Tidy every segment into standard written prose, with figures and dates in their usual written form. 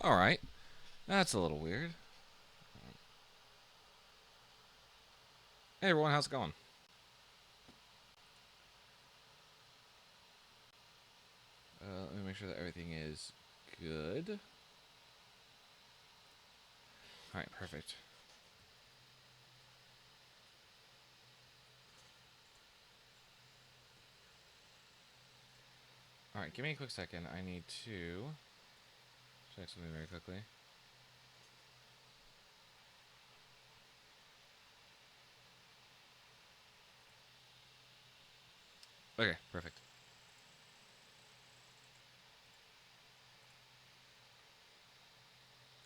Alright. That's a little weird. Hey everyone, how's it going? Let me make sure that everything is good. Alright, perfect. Alright, give me a quick second. I need to check something very quickly. Okay, perfect.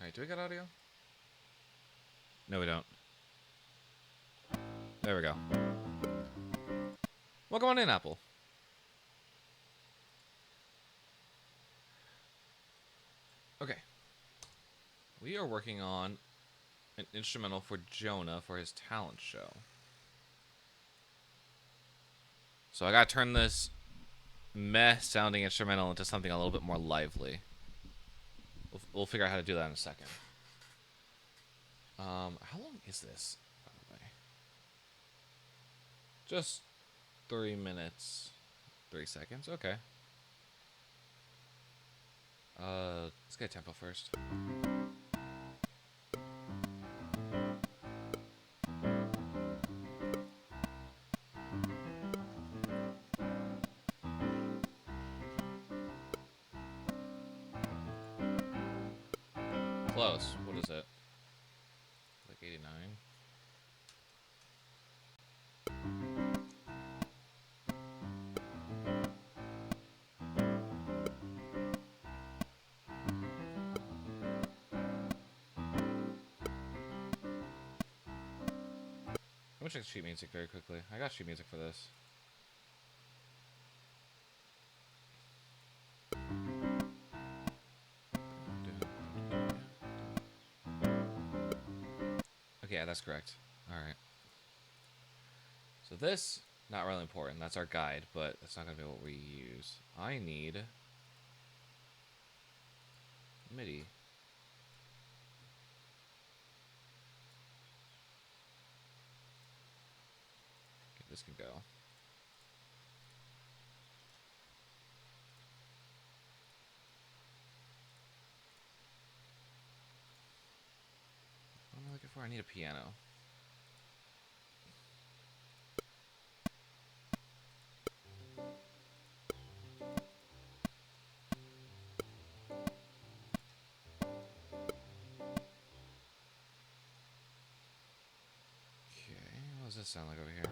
Alright, do we got audio? No, we don't. There we go. Welcome on in, Apple. Okay. We are working on an instrumental for Jonah for his talent show. So I gotta turn this meh sounding instrumental into something a little bit more lively. We'll figure out how to do that in a second. How long is this, by the way? Just 3 minutes, 3 seconds. Okay. Let's get tempo first. Close. What is it? Like 89. I'm gonna check sheet music very quickly. I got sheet music for this. Okay, yeah, that's correct. Alright. So this, not really important. That's our guide, but that's not gonna be what we use. I need MIDI. Okay, this can go. What am I looking for? I need a piano. Okay, what does this sound like over here?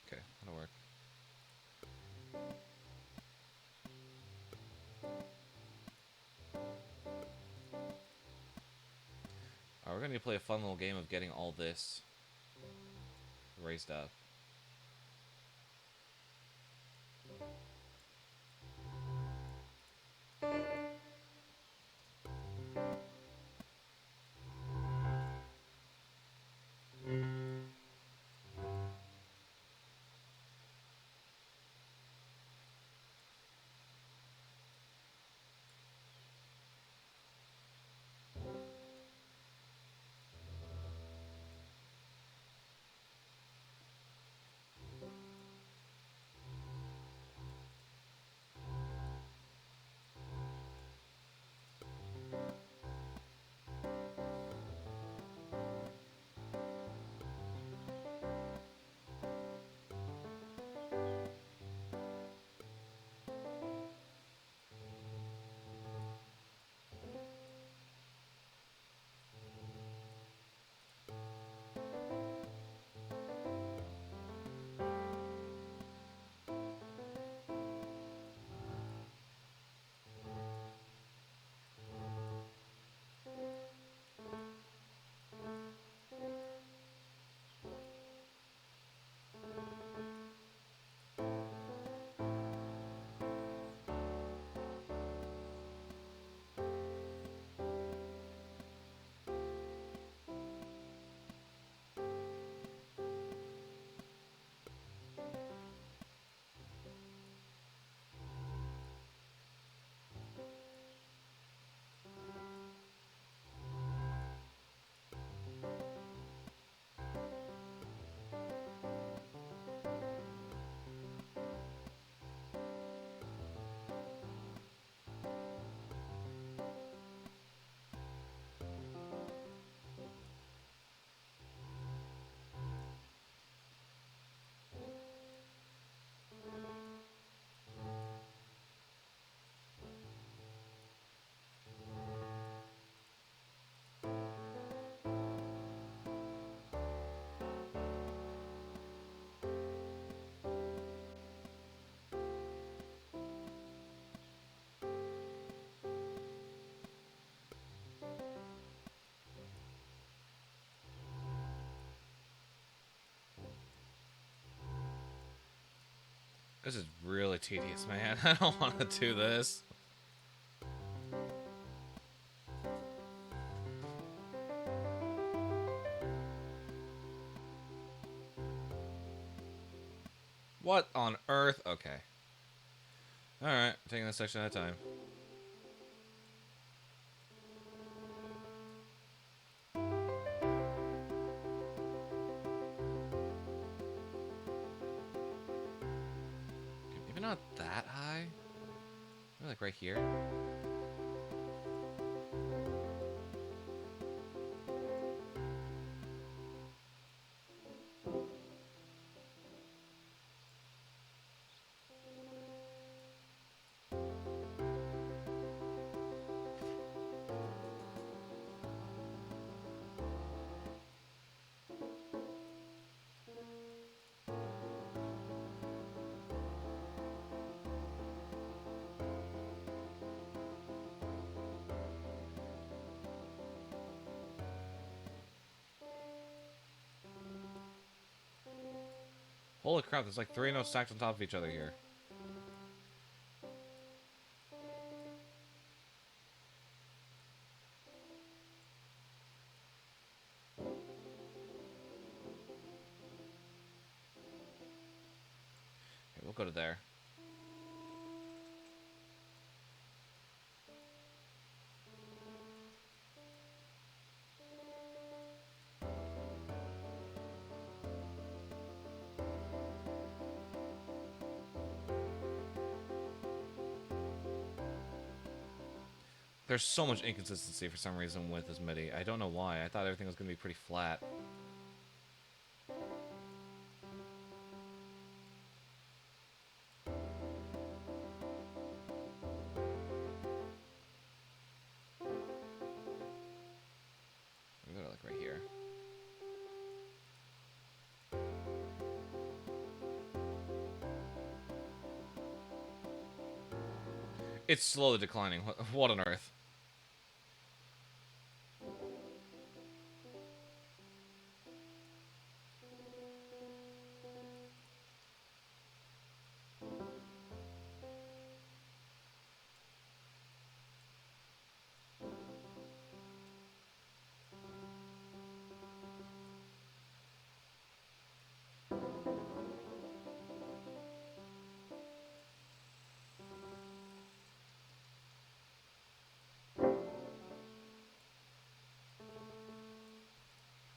Okay, that'll work. Alright, we're gonna need to play a fun little game of getting all this raised up. This is really tedious, man. I don't want to do this. What on earth? Okay. Alright, taking this section at a time. Maybe not that high. Maybe like right here. Holy crap, there's like 3 notes stacked on top of each other here. Okay, we'll go to there. There's so much inconsistency for some reason with this MIDI. I don't know why. I thought everything was going to be pretty flat. I'm going to like right here. It's slowly declining. What on earth?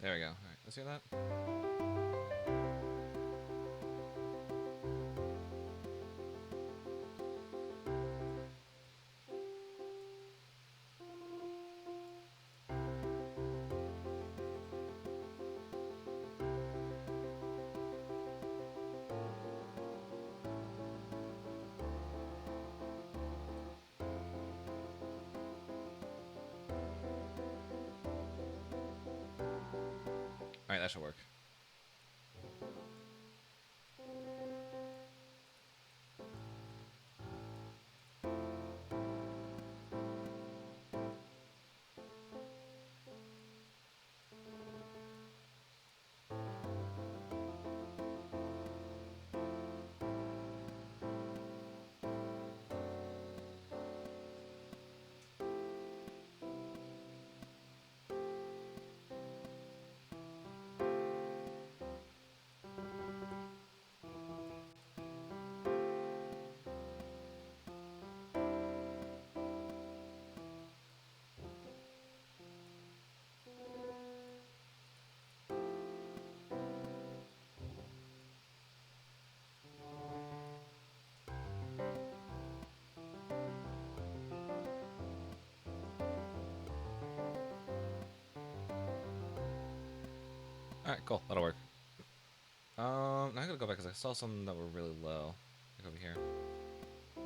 There we go. Alright, let's hear that. Alright, that should work. Alright, cool. That'll work. Now I gotta go back because I saw some that were really low. Like over here. I'm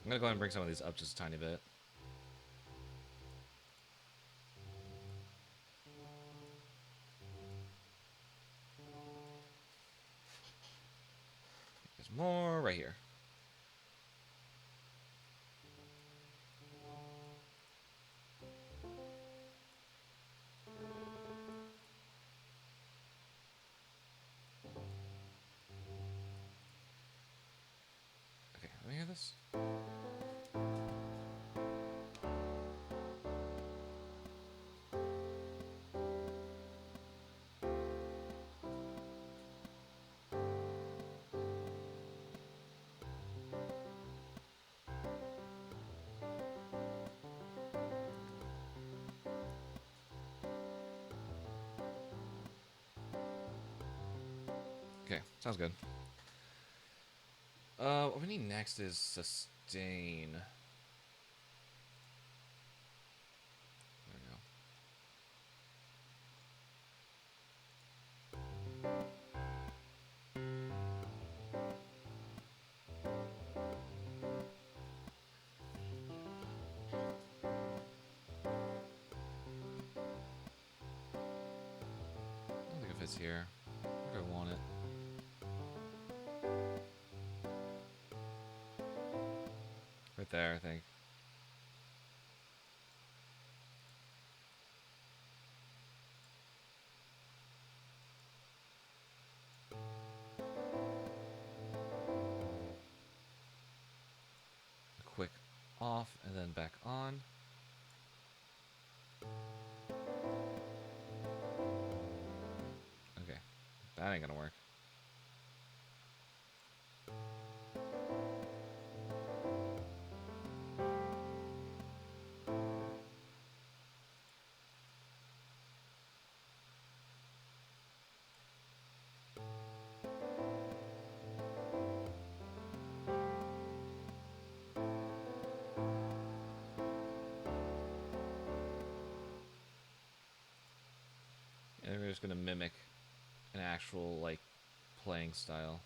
gonna go ahead and bring some of these up just a tiny bit. There's more right here. Okay, sounds good. What we need next is sustain. There we go. I don't think it fits here. I think I want it. Right there, I think. A quick off and then back on. Okay, that ain't gonna work. And we're just gonna mimic an actual, like, playing style.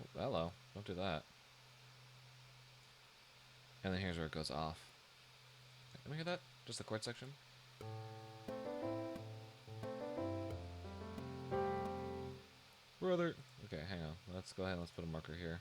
Oh, hello, don't do that. And then here's where it goes off. Let me hear that? Just the chord section? Brother! Okay, hang on. Let's go ahead and let's put a marker here.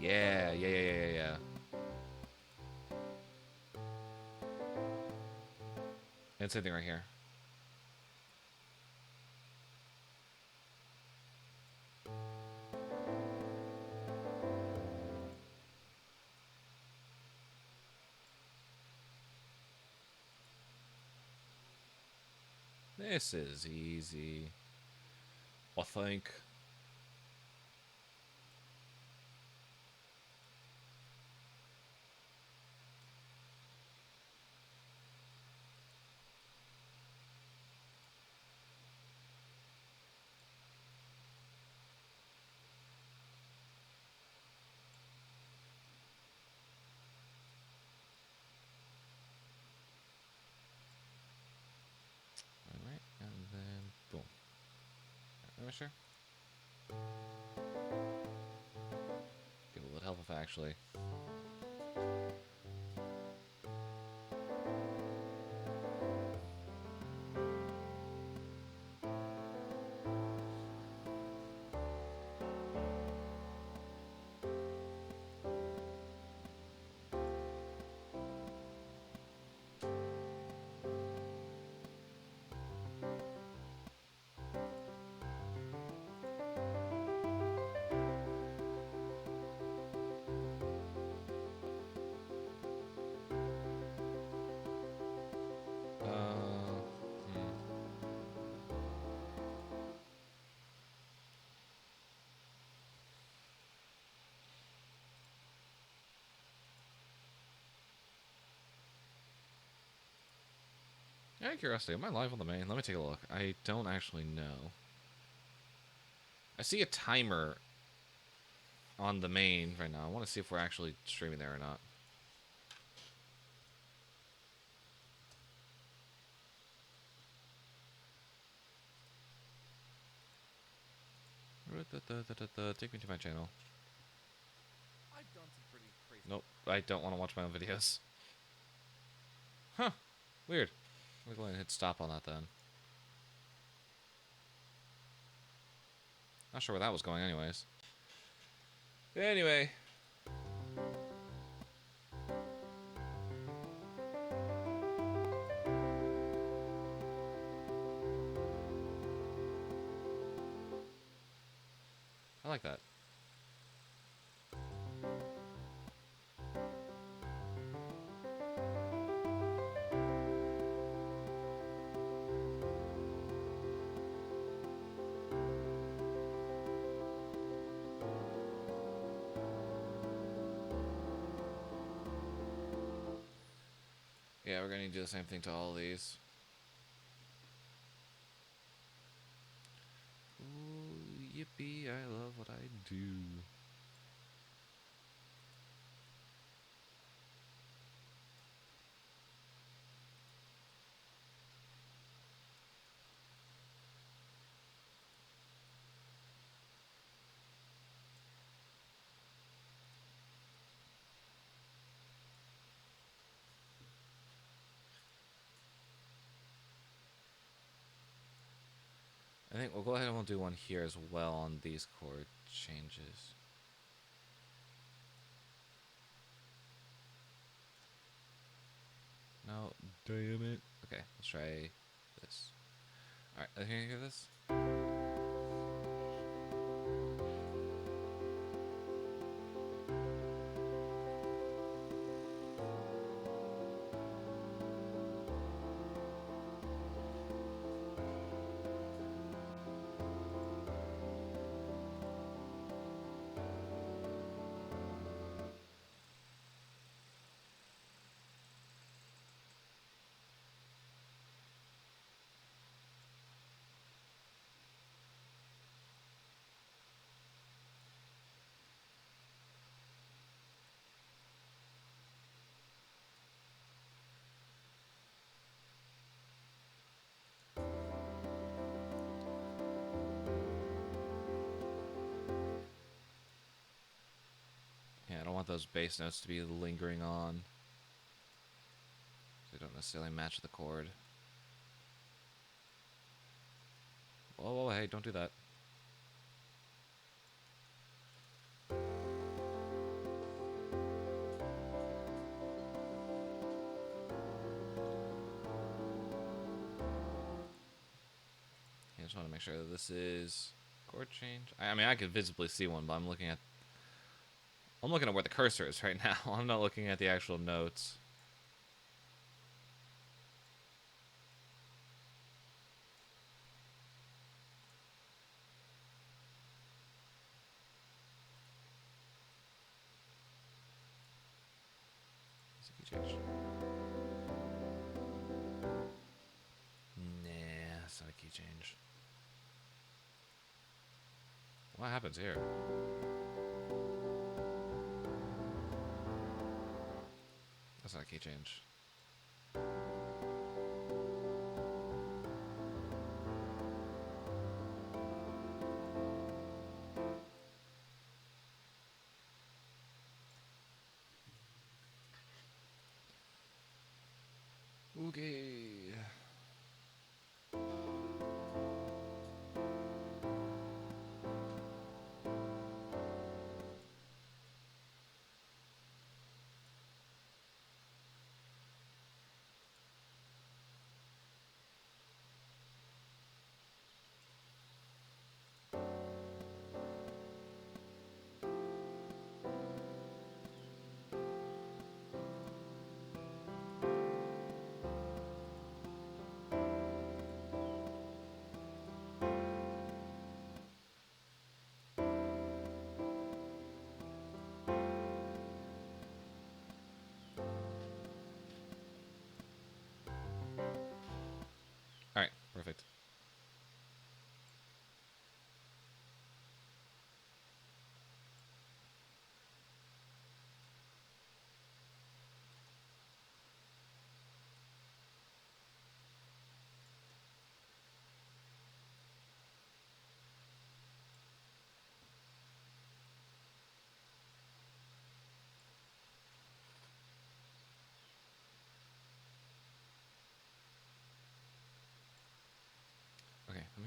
Yeah. And same thing right here. This is easy. I think. Alright, and then boom. Am I sure? Okay, will it help if I actually... Hmm. Out of curiosity, am I live on the main? Let me take a look. I don't actually know. I see a timer on the main right now. I want to see if we're actually streaming there or not. Take me to my channel. I've done some pretty crazy. Nope. I don't want to watch my own videos. Huh. Weird. We're going to hit stop on that then. Not sure where that was going anyways. Anyway. I like that. Yeah, we're going to do the same thing to all of these. Ooh, yippee, I love what I do. I think we'll go ahead and we'll do one here as well on these chord changes. No, damn it. Okay, let's try this. Alright, can you hear this? Yeah, I don't want those bass notes to be lingering on. They don't necessarily match the chord. Whoa, whoa, hey, don't do that. I just want to make sure that this is chord change. I mean, I could visibly see one, but I'm looking at where the cursor is right now. I'm not looking at the actual notes. Is it key change? Nah, it's not a key change. What happens here? That's not a key change. Okay.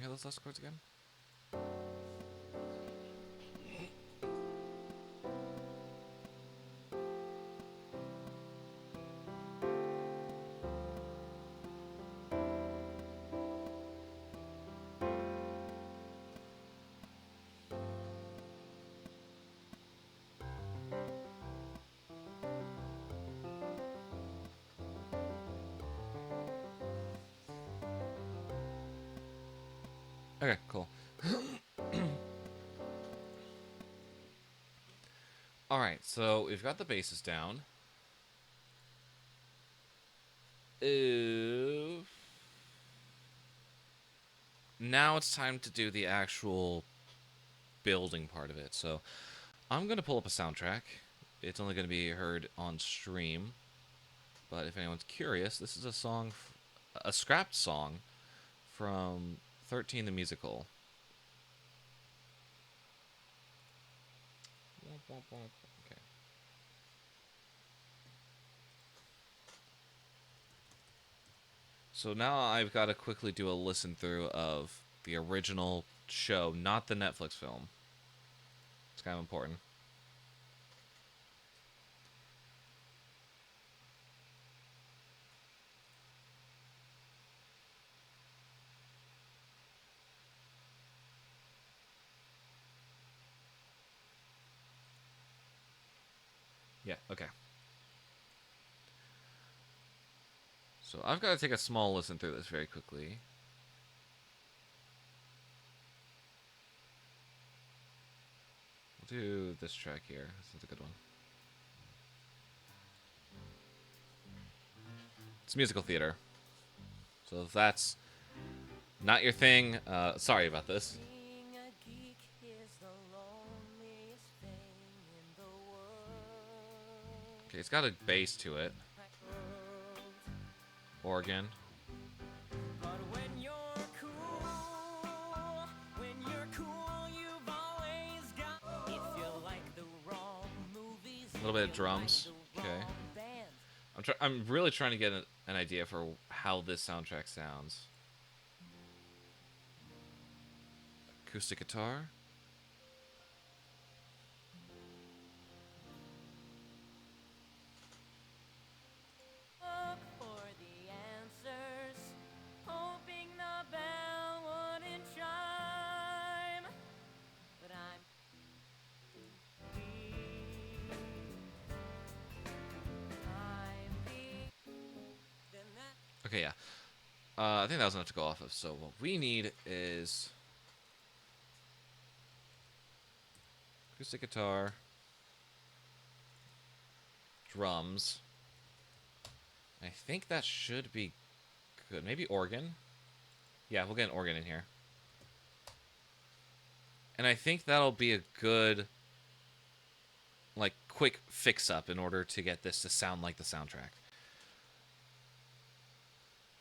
hear those last chords again? Okay, cool. Alright, so we've got the bases down. Now it's time to do the actual building part of it. So I'm going to pull up a soundtrack. It's only going to be heard on stream. But if anyone's curious, this is a song, a scrapped song from 13 the Musical. Okay. So now I've got to quickly do a listen through of the original show, not the Netflix film. It's kind of important. Yeah, okay. So I've got to take a small listen through this very quickly. We'll do this track here. This is a good one. It's musical theater. So if that's not your thing, sorry about this. Okay, it's got a bass to it. Organ. A little bit of drums. Okay. I'm really trying to get an idea for how this soundtrack sounds. Acoustic guitar. Okay, yeah. I think that was enough to go off of. So what we need is acoustic guitar, drums. I think that should be good. Maybe organ. Yeah, we'll get an organ in here. And I think that'll be a good, like, quick fix-up in order to get this to sound like the soundtrack.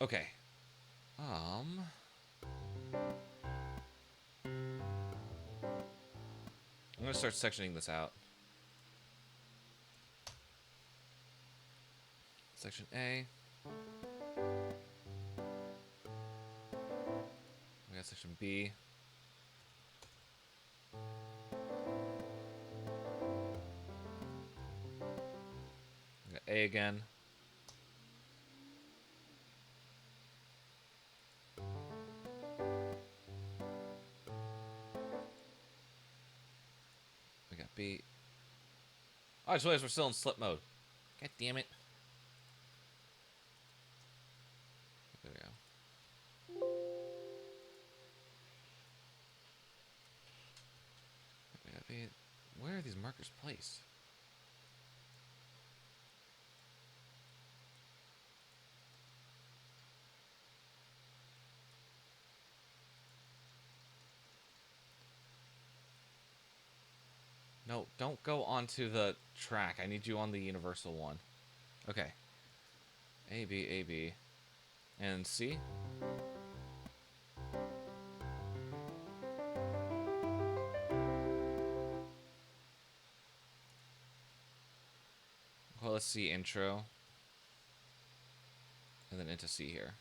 Okay. I'm going to start sectioning this out. Section A. We got section B. We got A again. We got B. Oh, I just realized we're still in slip mode. God damn it. There we go. We got B. Where are these markers placed? No, don't go onto the track. I need you on the universal one. Okay. A, B, A, B. And C? Well, let's see intro. And then into C here.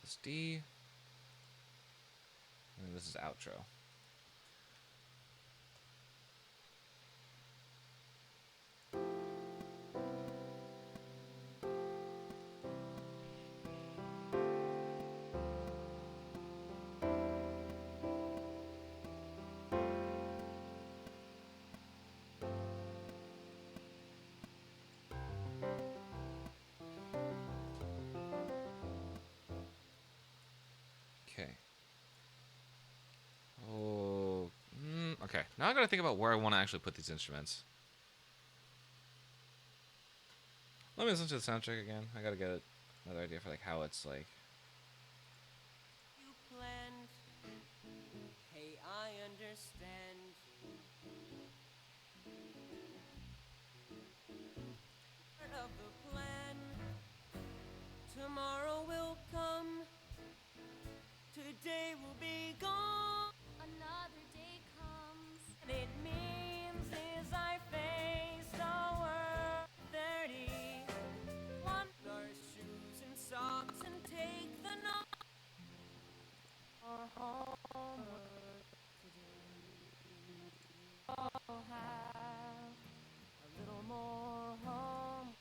this D. And this is outro. Okay. Oh, okay. Now I gotta think about where I want to actually put these instruments. Let me listen to the soundtrack again. I gotta get another idea for like how it's like. You planned. Hey, I understand. Part of the plan. Tomorrow will come. Today will be gone. Another day comes. And it means is I face the world 30. One our shoes and socks and take the knock. Our homework today. All have a little more home.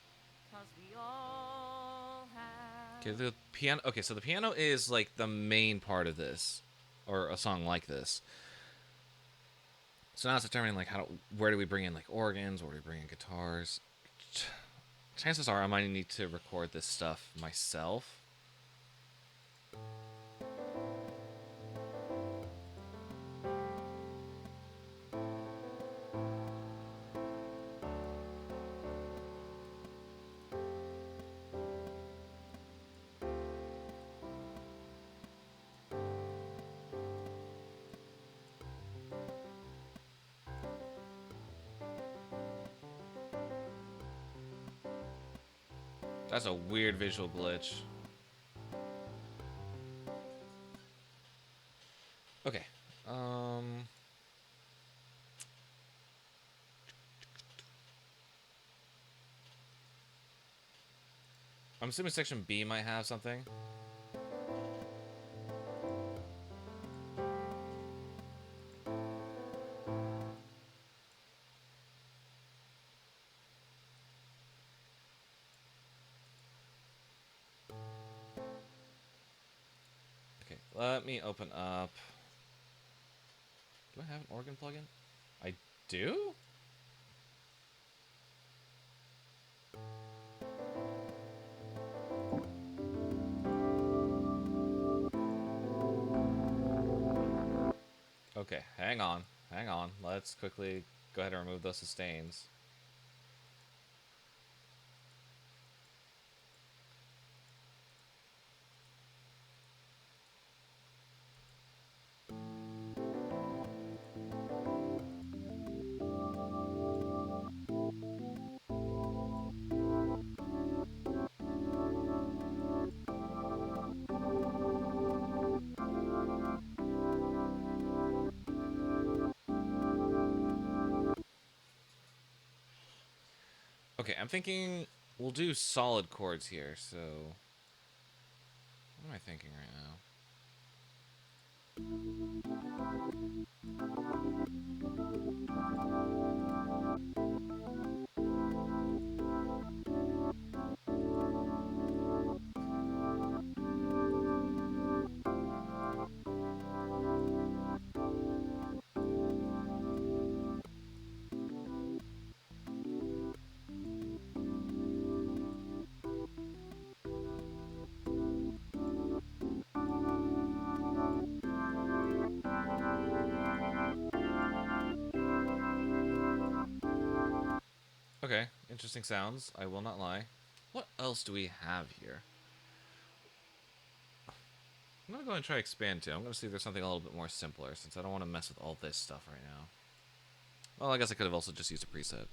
'Cause we all have. Okay, the piano. Okay, so the piano is like the main part of this, or a song like this. So now it's determining like where do we bring in like organs, or do we bring in guitars? Chances are I might need to record this stuff myself. That's a weird visual glitch. Okay. I'm assuming section B might have something. Okay, let me open up. Do I have an organ plugin? I do? Okay, hang on. Hang on. Let's quickly go ahead and remove those sustains. Okay, I'm thinking we'll do solid chords here, so... What am I thinking right now? Okay, interesting sounds. I will not lie. What else do we have here? I'm gonna go and try expand too. I'm gonna see if there's something a little bit more simpler, since I don't want to mess with all this stuff right now. Well, I guess I could have also just used a preset.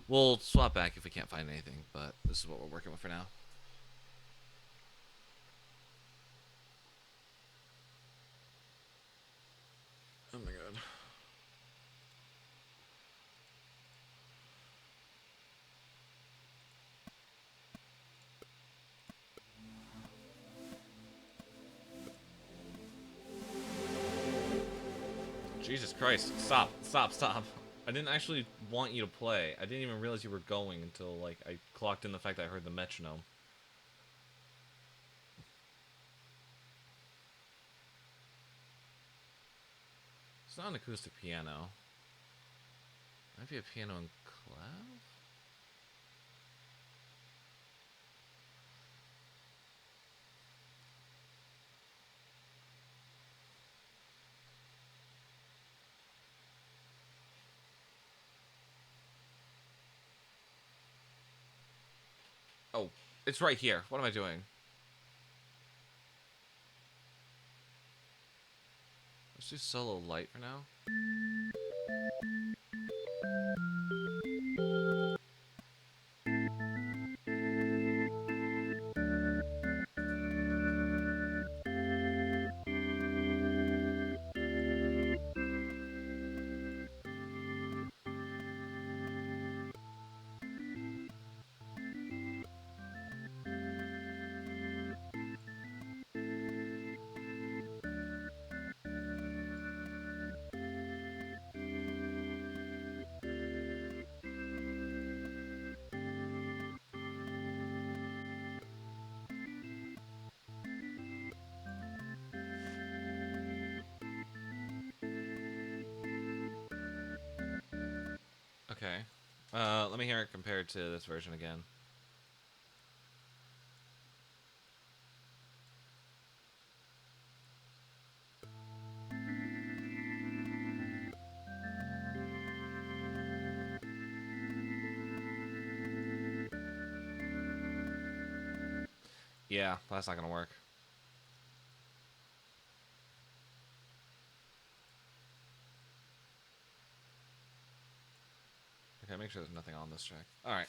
We'll swap back if we can't find anything, but this is what we're working with for now. Oh my god. Jesus Christ. Stop. Stop. Stop. I didn't actually want you to play. I didn't even realize you were going until, like, I clocked in the fact that I heard the metronome. It's not an acoustic piano. Might be a piano in clef? Oh, it's right here. What am I doing? Let's do solo light for now. Okay. Let me hear it compared to this version again. Yeah, that's not gonna work. Okay, make sure there's nothing on this track. Alright.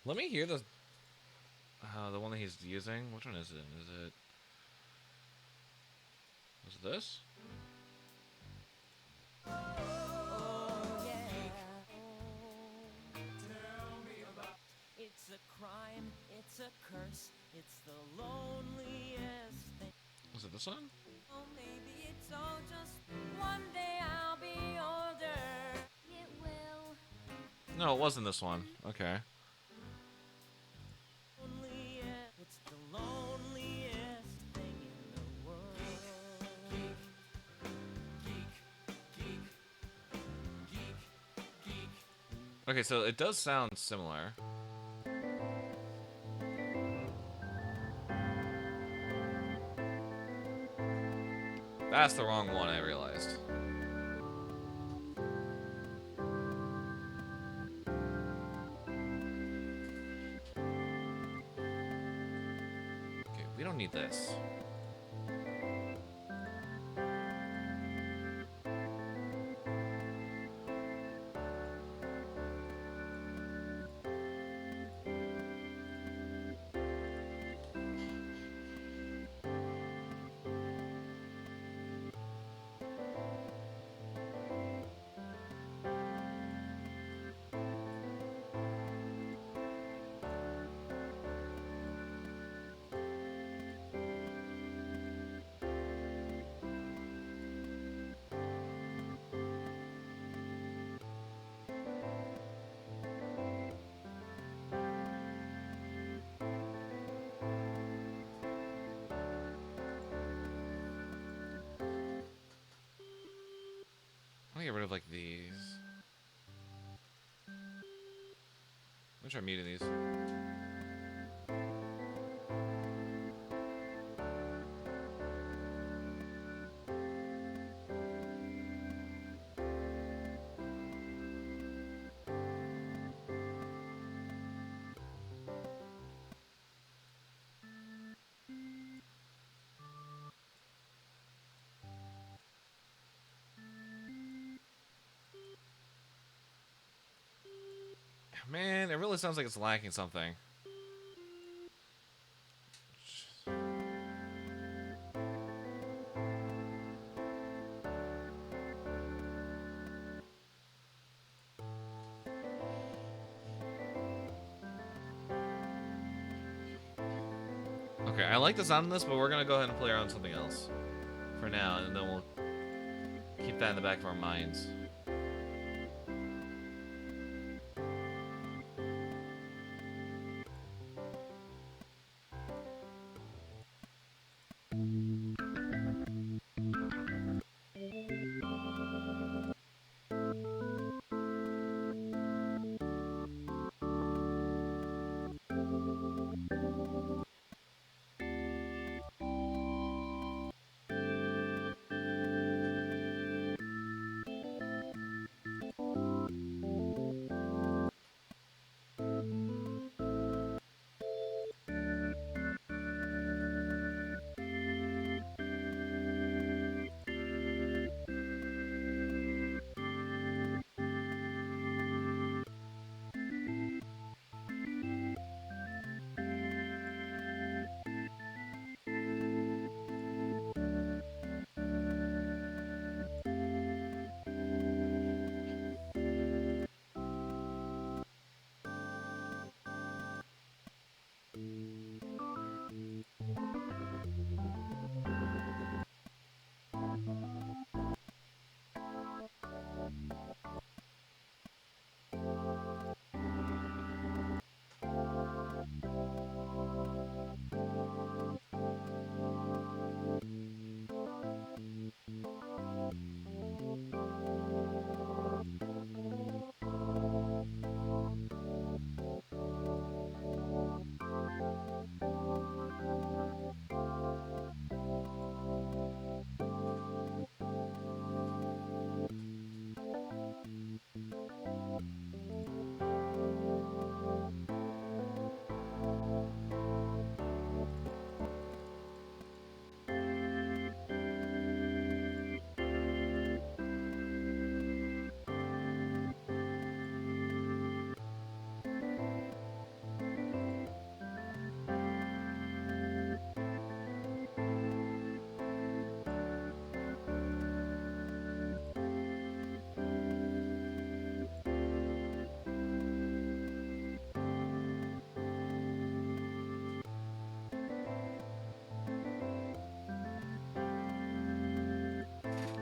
Let me hear the one that he's using. Which one is it? Is it this? Oh, yeah. It's a crime, it's a curse, it's the loneliest thing. Is it this one? Oh, maybe it's all just one day I'll be older. It will. No, it wasn't this one. Okay. It's the loneliest thing in the world. Okay, so it does sound similar. That's the wrong one, I realized. Okay, we don't need this. I'm gonna get rid of like these. I'm gonna try muting these. Man, it really sounds like it's lacking something. Okay, I like the sound of this, but we're gonna go ahead and play around with something else for now, and then we'll keep that in the back of our minds.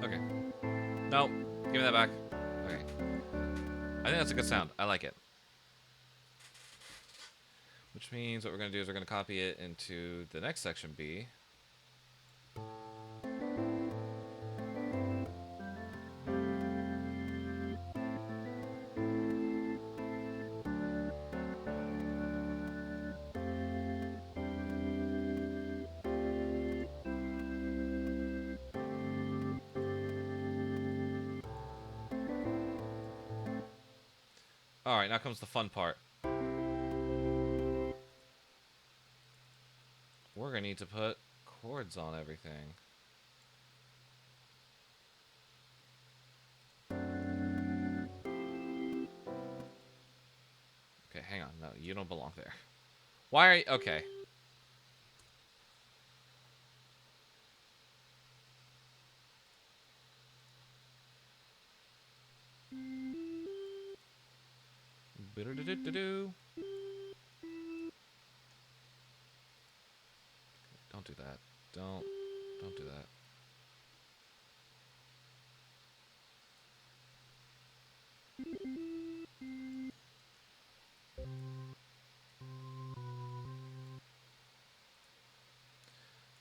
Okay. No, give me that back. Okay. I think that's a good sound. I like it. Which means what we're going to do is we're going to copy it into the next section B. Alright, now comes the fun part. We're going to need to put chords on everything. Okay, hang on. No, you don't belong there. Why are you... Okay. Do-do-do-do-do. Don't do that. Don't do that.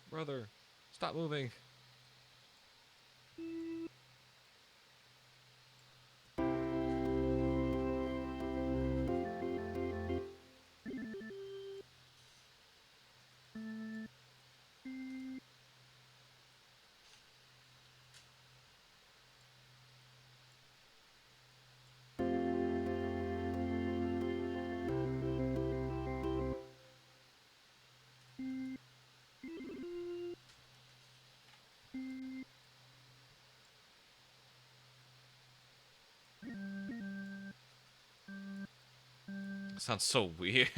Brother, stop moving. Sounds so weird.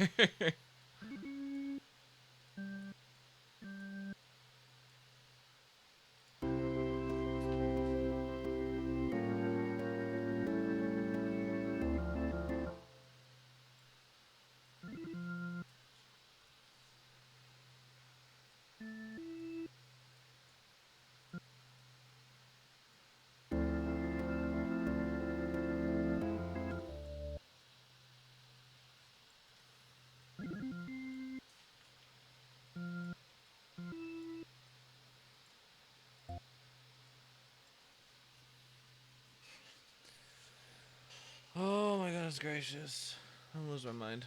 Goodness gracious. I'm losing my mind.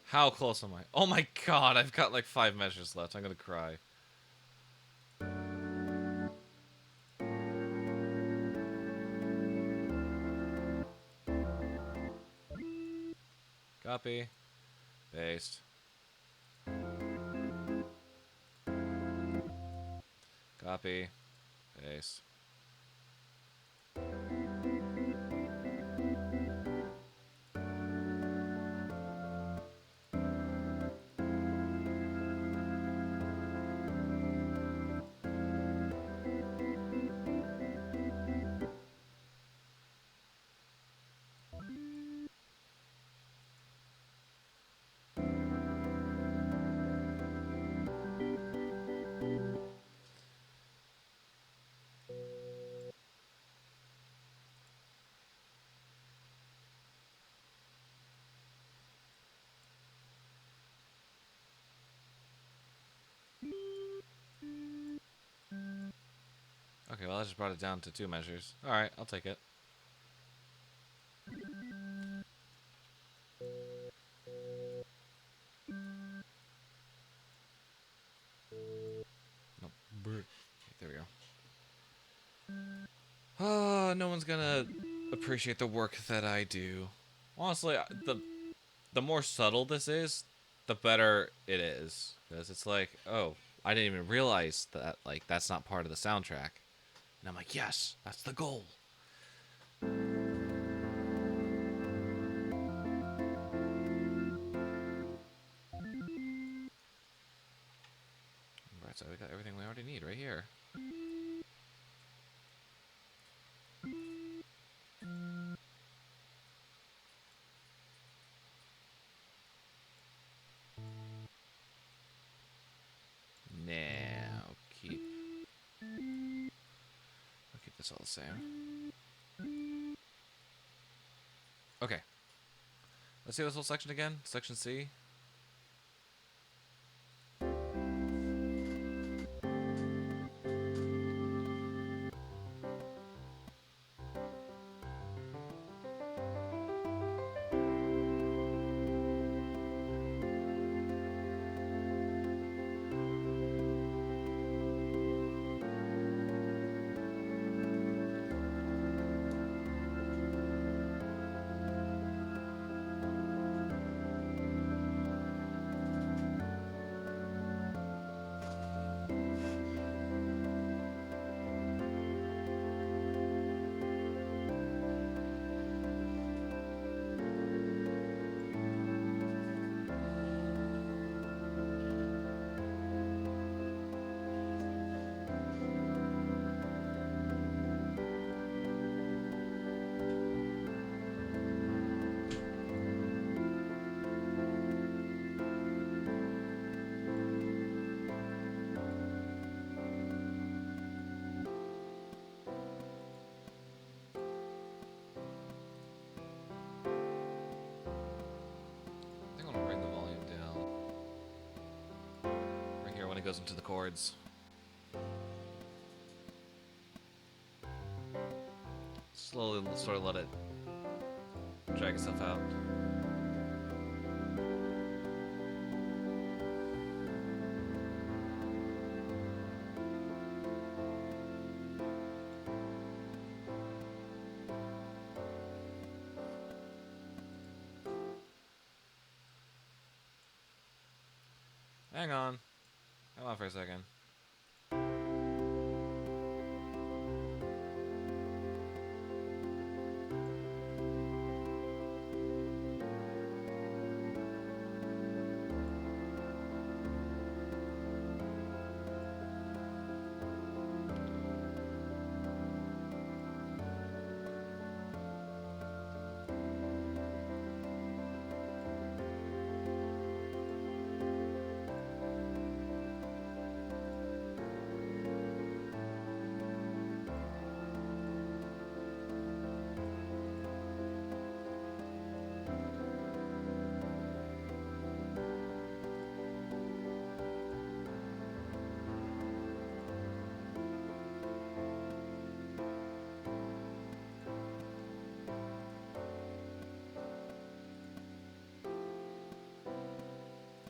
How close am I? Oh my god, I've got like 5 measures left. I'm gonna cry. Copy. Paste. Copy. Paste. Okay, well I just brought it down to 2 measures. Alright, I'll take it. Nope. Okay, there we go. Oh, no one's gonna appreciate the work that I do. Honestly, the more subtle this is, the better it is. Because it's like, oh, I didn't even realize that, like, that's not part of the soundtrack. And I'm like, yes, that's the goal. Right, so we got everything we already need right here. Now, I'll keep this all the same. Okay. Let's see this whole section again. Section C. I think I'm gonna bring the volume down. Right here when it goes into the chords. slowly sort of let it drag itself out. Hang on. Hang on for a second.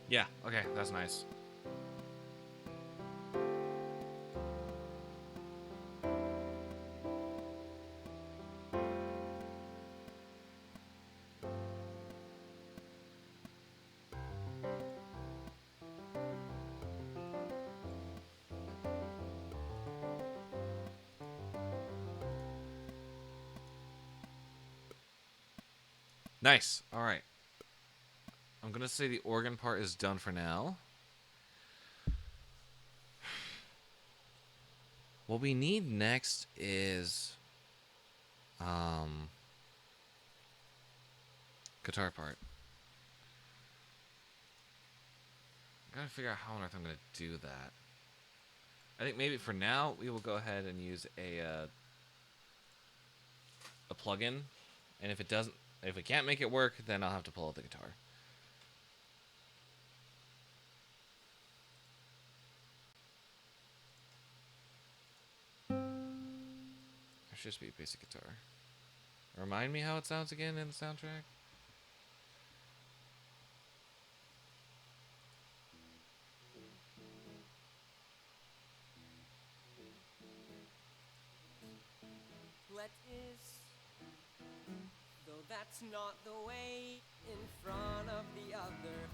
Yeah, okay, that's nice. Nice. All right. I'm going to say the organ part is done for now. What we need next is guitar part. I gotta figure out how on earth I'm gonna do that. I think maybe for now we will go ahead and use a plugin, and if we can't make it work, then I'll have to pull out the guitar. It should just be a basic guitar. Remind me how it sounds again in the soundtrack. Let is, though that's not the way, in front of the other,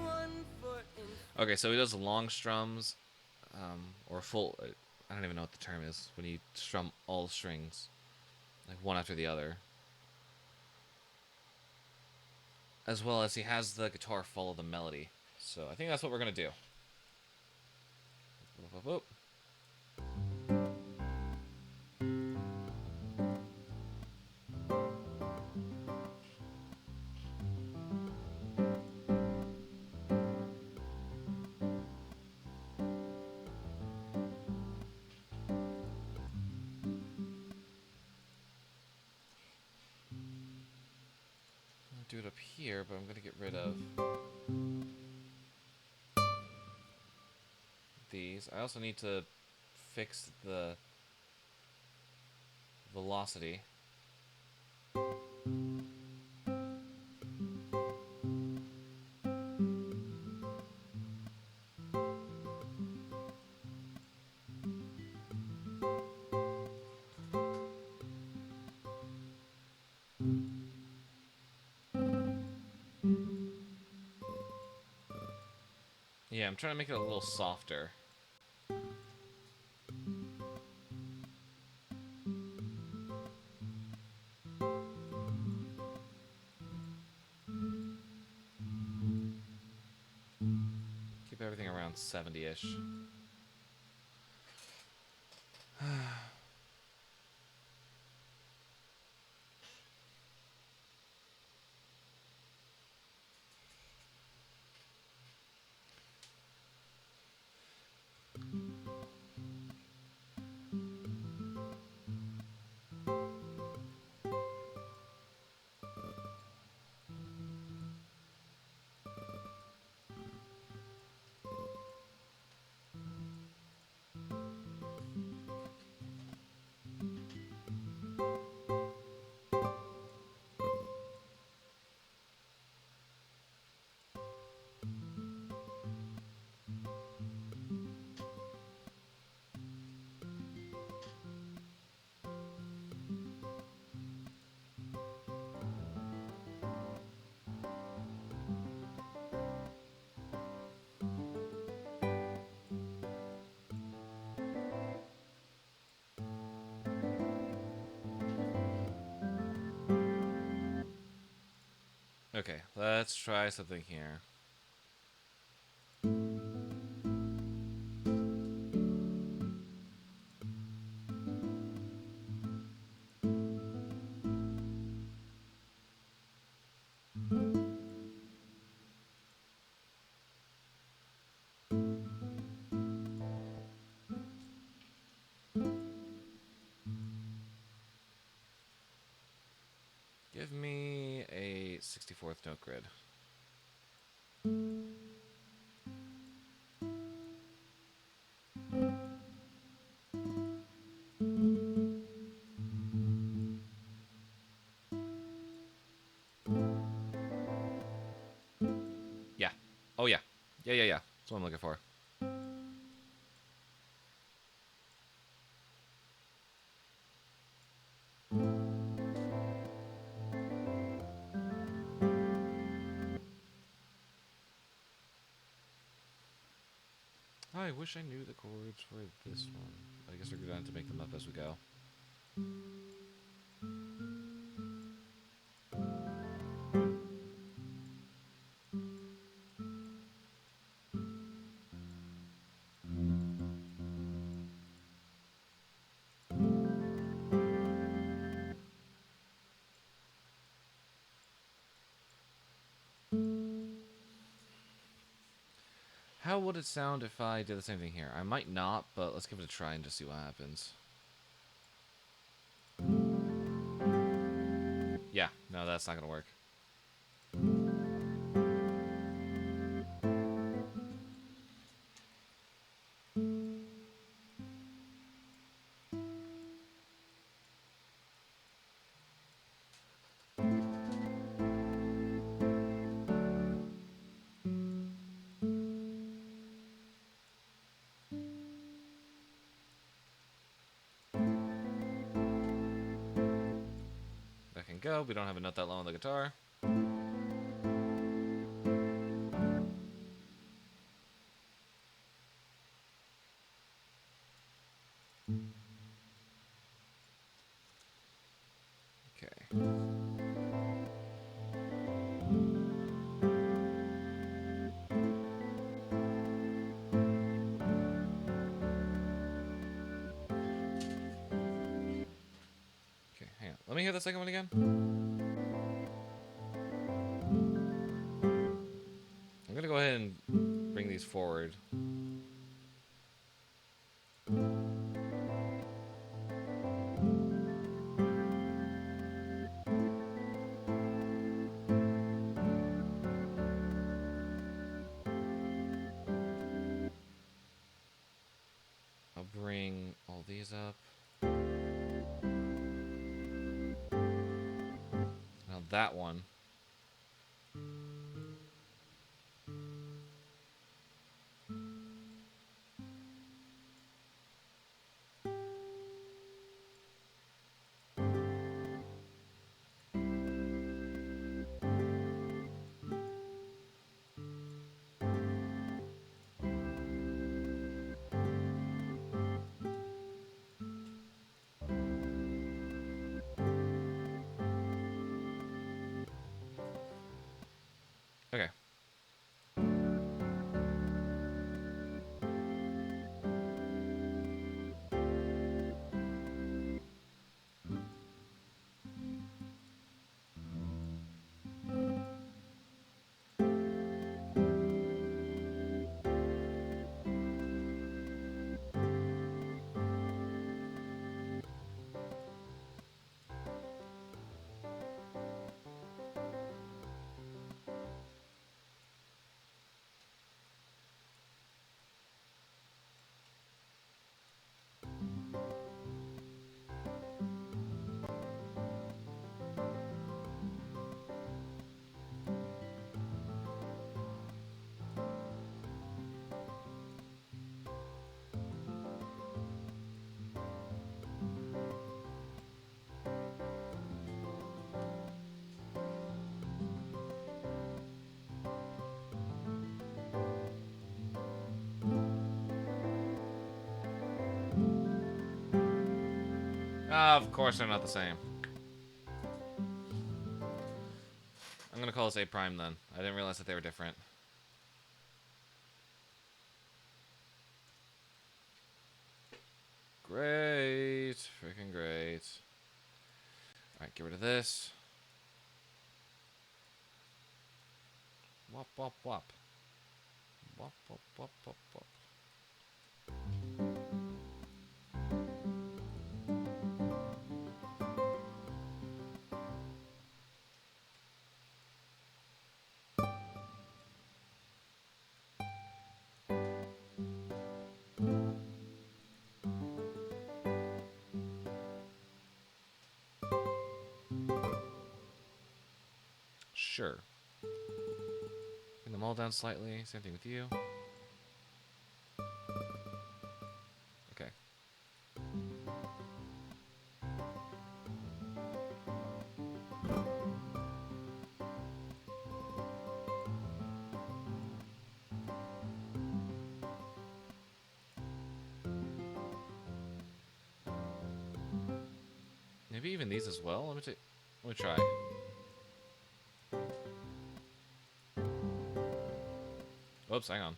1 foot in. Okay, so he does long strums, or full. I don't even know what the term is when you strum all strings, like one after the other. As well as he has the guitar follow the melody. So I think that's what we're gonna do. Whoop, whoop, whoop. Do it up here, but I'm gonna get rid of these. I also need to fix the velocity. Yeah, I'm trying to make it a little softer. Keep everything around 70-ish. Okay, let's try something here. Give me a 64th note grid. Yeah. Oh, yeah. Yeah. That's what I'm looking for. I wish I knew the chords for this one. I guess we're going to have to make them up as we go. How would it sound if I did the same thing here? I might not, but let's give it a try and just see what happens. Yeah, no, that's not going to work. That can go. We don't have a note that low on the guitar. Okay. Okay, hang on. Let me hear the second one again. I'm going to go ahead and bring these forward. I'll bring all these up. Now that one. Okay. Of course they're not the same. I I'm gonna call this A prime then. I didn't realize that they were different. Great. Freaking great. Alright, get rid of this. Wop, wop, wop. Wop, wop, wop, wop, wop. Sure. Bring them all down slightly. Same thing with you. Okay. Maybe even these as well. Let me try. Oops, hang on.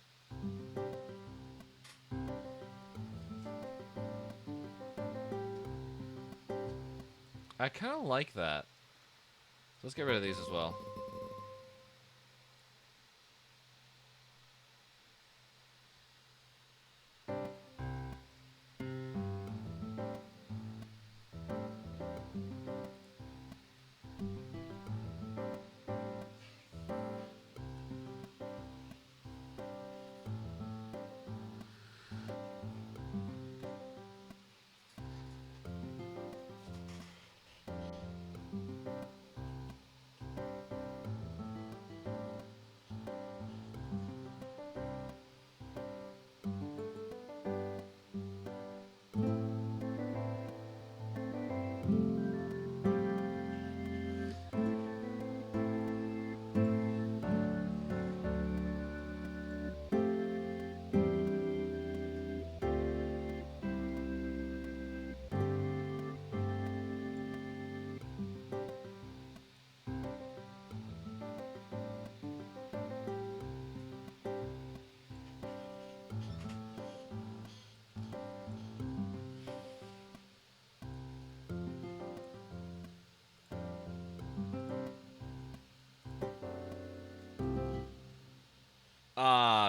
I kind of like that. Let's get rid of these as well.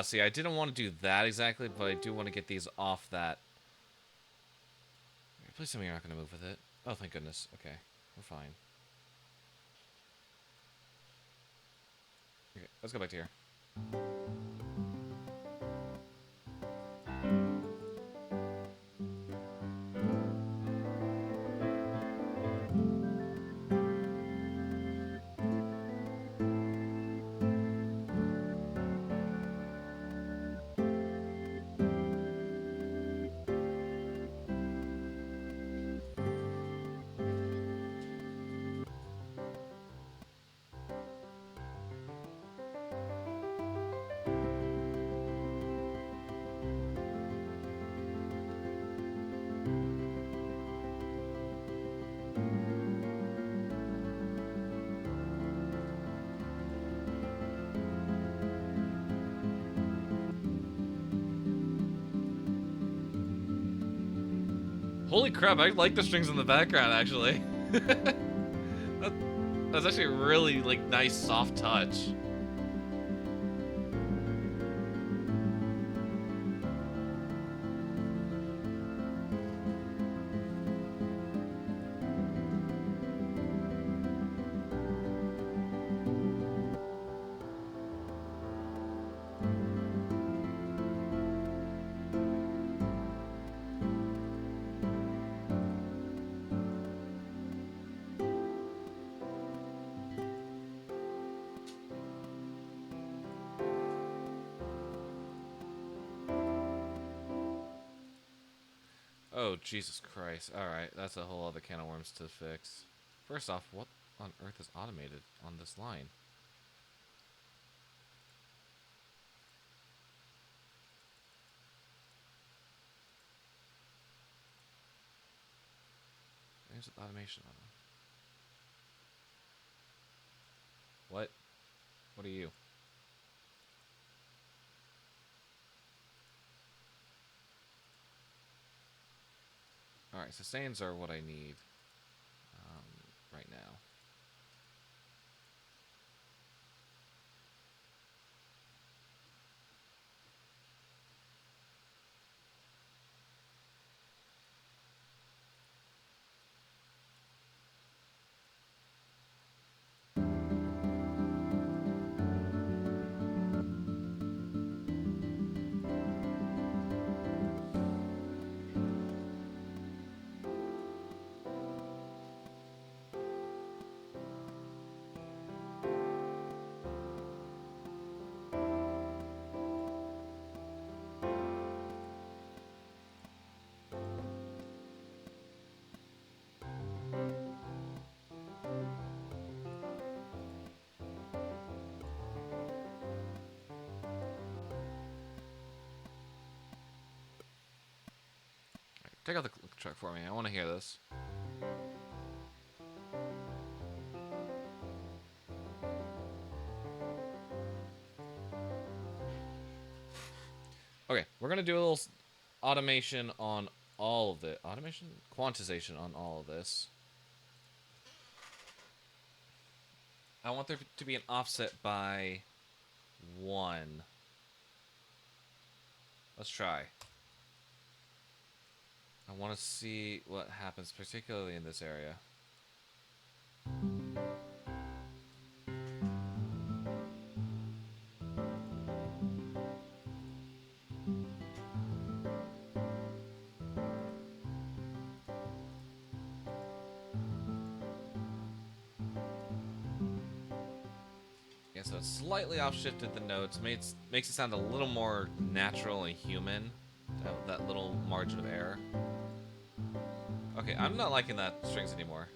See, I didn't want to do that exactly, but I do want to get these off that. Please tell me you're not going to move with it. Oh, thank goodness. Okay, we're fine. Okay, let's go back to here. Holy crap, I like the strings in the background, actually. That's actually a really, like, nice, soft touch. Oh, Jesus Christ. Alright, that's a whole other can of worms to fix. First off, what on earth is automated on this line? There's an automation on it. What? What are you? Alright, sustains are what I need right now. Take out the truck for me. I want to hear this. Okay, we're gonna do a little automation on all of it. Automation? Quantization on all of this. I want there to be an offset by 1. Let's try. I want to see what happens, particularly in this area. Yeah, so it's slightly off-shifted the notes, makes it sound a little more natural and human. That little margin of error. Okay, I'm not liking that strings anymore.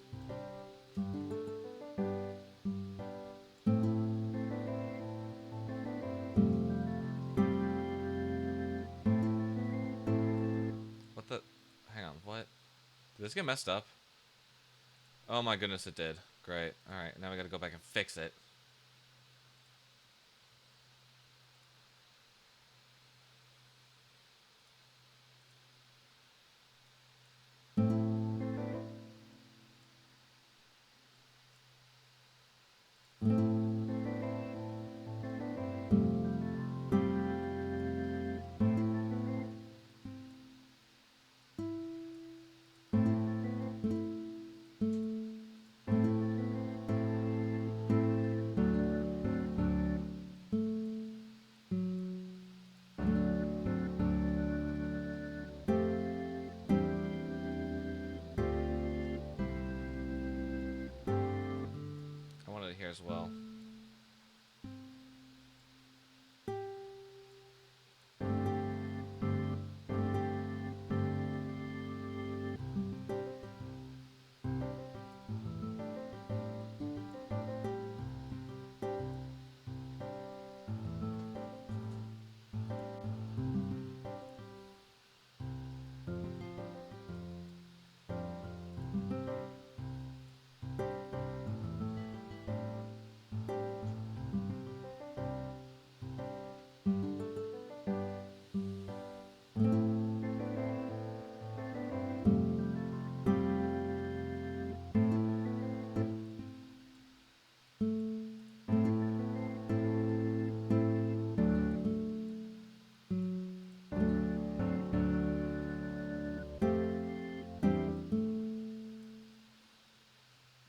What the? Hang on, what? Did this get messed up? Oh my goodness, it did. Great. Alright, now we gotta go back and fix it. I wanted it here as well.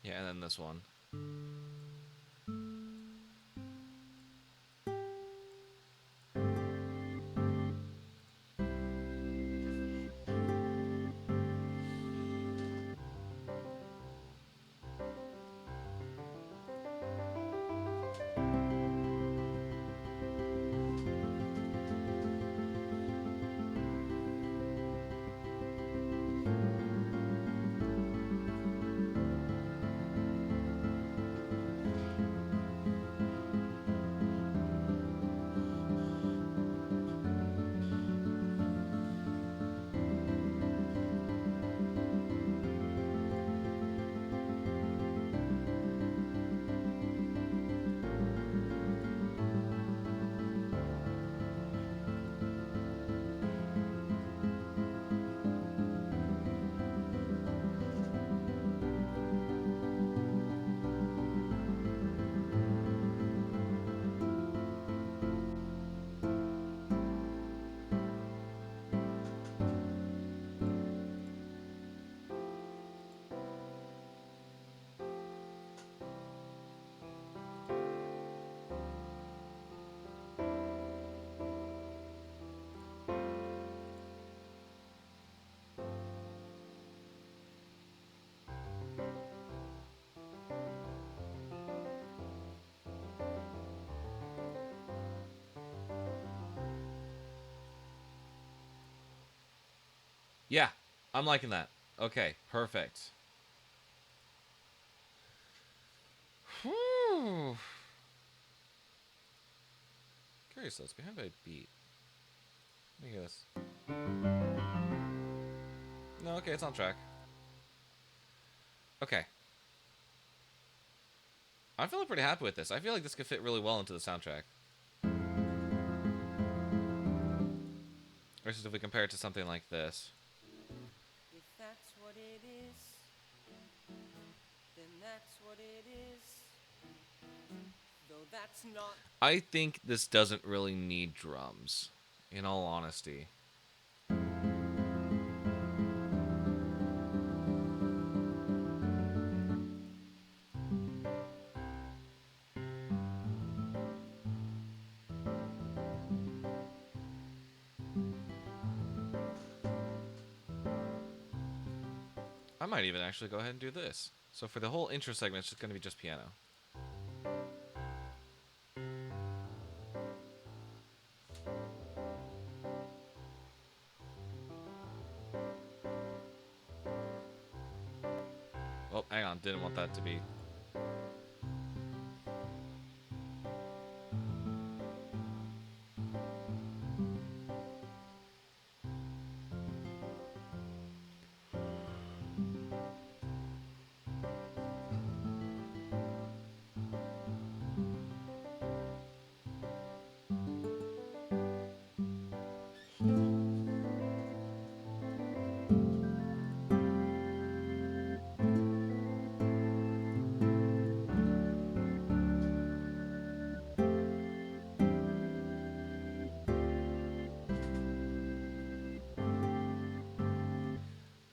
Yeah, and then this one. Yeah, I'm liking that. Okay, perfect. Whew. Curious though, it's behind by a beat. Let me hear this. No, okay, it's on track. Okay. I'm feeling pretty happy with this. I feel like this could fit really well into the soundtrack. Versus if we compare it to something like this. If that's what it is, then that's what it is. Though that's not. I think this doesn't really need drums, in all honesty. I might even actually go ahead and do this. So for the whole intro segment, it's just going to be just piano. Oh, hang on. Didn't want that to be...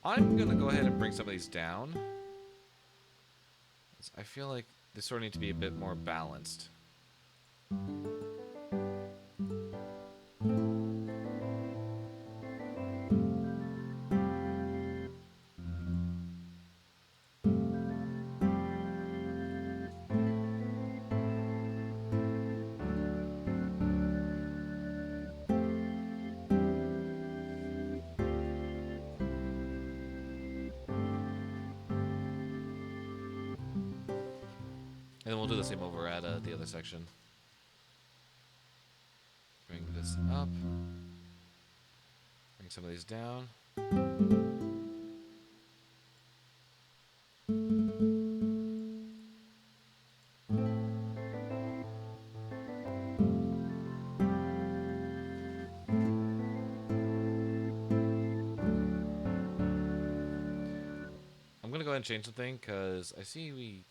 I'm going to go ahead and bring some of these down. I feel like they sort of need to be a bit more balanced. And then we'll do the same over at the other section. Bring this up. Bring some of these down. I'm going to go ahead and change something because I see we...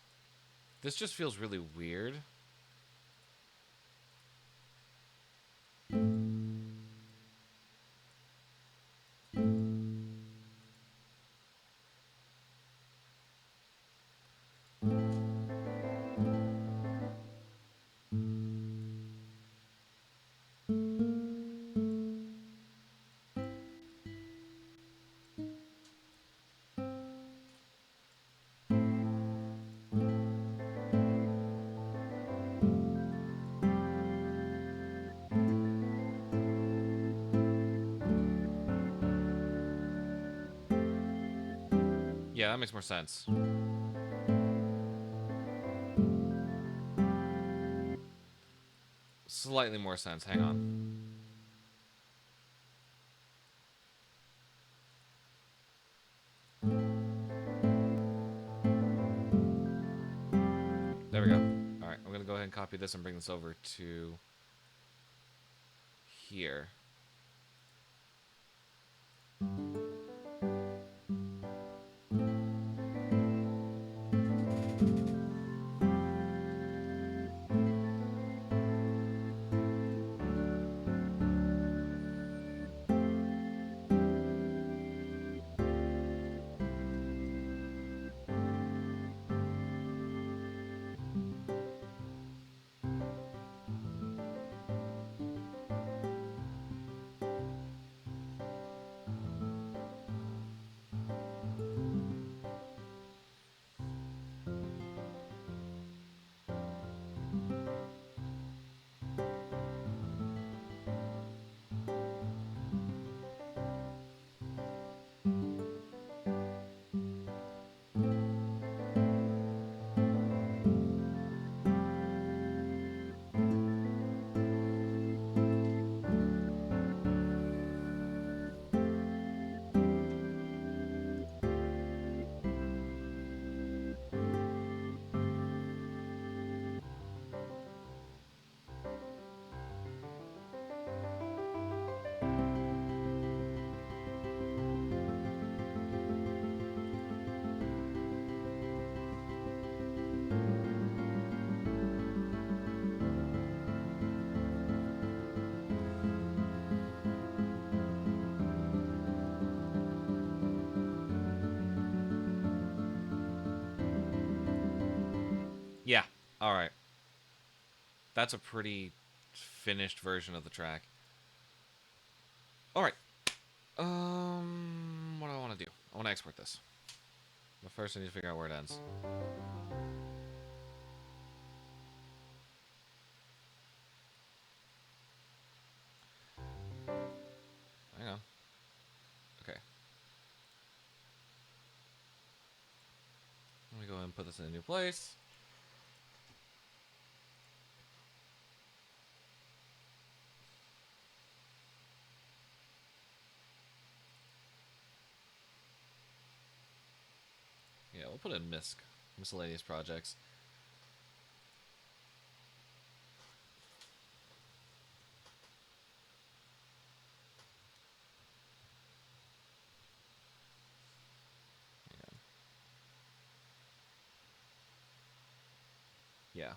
This just feels really weird. Yeah, that makes more sense. Slightly more sense. Hang on. There we go. Alright, I'm going to go ahead and copy this and bring this over to here. All right. That's a pretty finished version of the track. All right. What do I want to do? I want to export this. But first, I need to figure out where it ends. Hang on. Okay. Let me go ahead and put this in a new place. Yeah, we'll put it in MISC, miscellaneous projects. Yeah.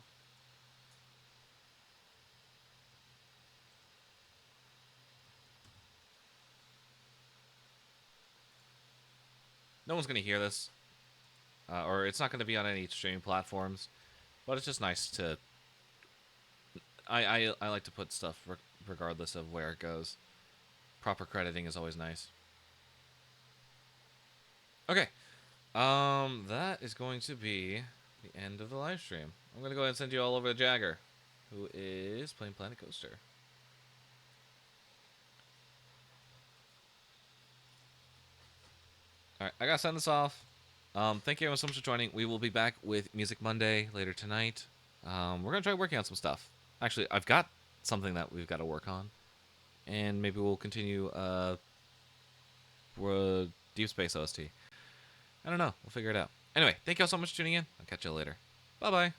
No one's gonna hear this, or it's not gonna be on any streaming platforms. But it's just nice to. I like to put stuff regardless of where it goes. Proper crediting is always nice. Okay. That is going to be the end of the live stream. I'm gonna go ahead and send you all over to Jagger, who is playing Planet Coaster. Alright, I gotta send this off. Thank you everyone so much for joining. We will be back with Music Monday later tonight. We're gonna try working on some stuff. Actually, I've got something that we've got to work on. And maybe we'll continue Deep Space OST. I don't know. We'll figure it out. Anyway, thank you all so much for tuning in. I'll catch you later. Bye-bye.